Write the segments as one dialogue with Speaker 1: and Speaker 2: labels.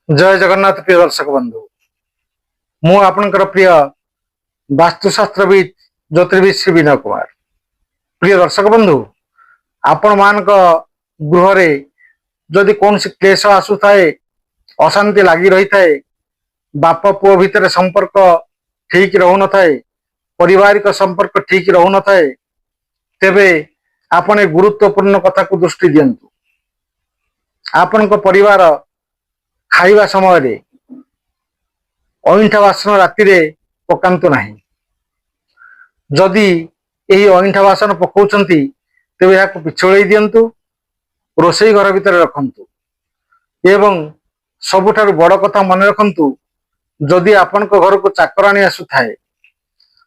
Speaker 1: जय जगन्नाथ प्रिय दर्शक बंधु मु आपणकर प्रिय वास्तुशास्त्रविद ज्योतिर्विद श्री विनय कुमार। प्रिय दर्शक बंधु आपण मान गृह रे जदि कौन क्लेश आसु थाए अशांति लगी रही थाए बाप पुओ भितर संपर्क ठीक रहू न थाए पारिवारिक संपर्क ठीक रहू न थाए तेबे आपण गुरुत्वपूर्ण कथा को दृष्टि दियंतु। आपण परिवार खाइबा समय रे अइंठा बासन राति रे पकांतु नाही। जदि यही अइंठा बासन पकाउछंती तेबे याको पिछोळै दियंतु, रोषेई घर भितर रखंतु। एवं सबुठारु बड़ कथा मन रखंतु, जदि आपनक घर को चाकराणी आसु थाए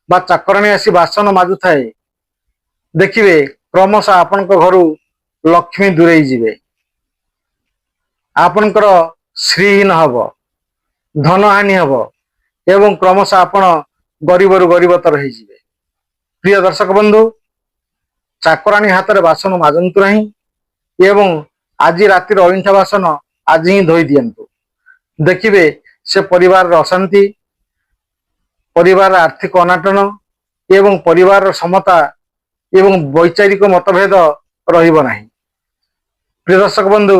Speaker 1: बा चाकराणी आसी बासन माजु थाए देखिबे क्रमशः आपनक घरु लक्ष्मी दूरेई जिवे, आपनकर श्रीहीन हब, धन हानि हब एवं क्रमशः आपण गरीबरु गरीबतर हो जिवे। प्रिय दर्शक बंधु चाकराणी हाथ में बासन माजंतु नहीं एवं आज रातिर अइंठा बासन आज ही धोई दियंतु। देखिबे से परिवार अशांति, परिवार आर्थिक अनाटन एवं परिवार समता एवं वैचारिक मतभेद रहिबो नाही। प्रिय दर्शक बंधु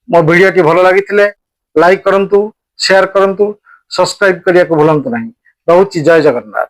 Speaker 1: मो भिडियोटी भल लगी लाइक करंतु, शेयर करंतु, सब्सक्राइब करिया को भूलंतु नहीं। रहुछि जय जगन्नाथ।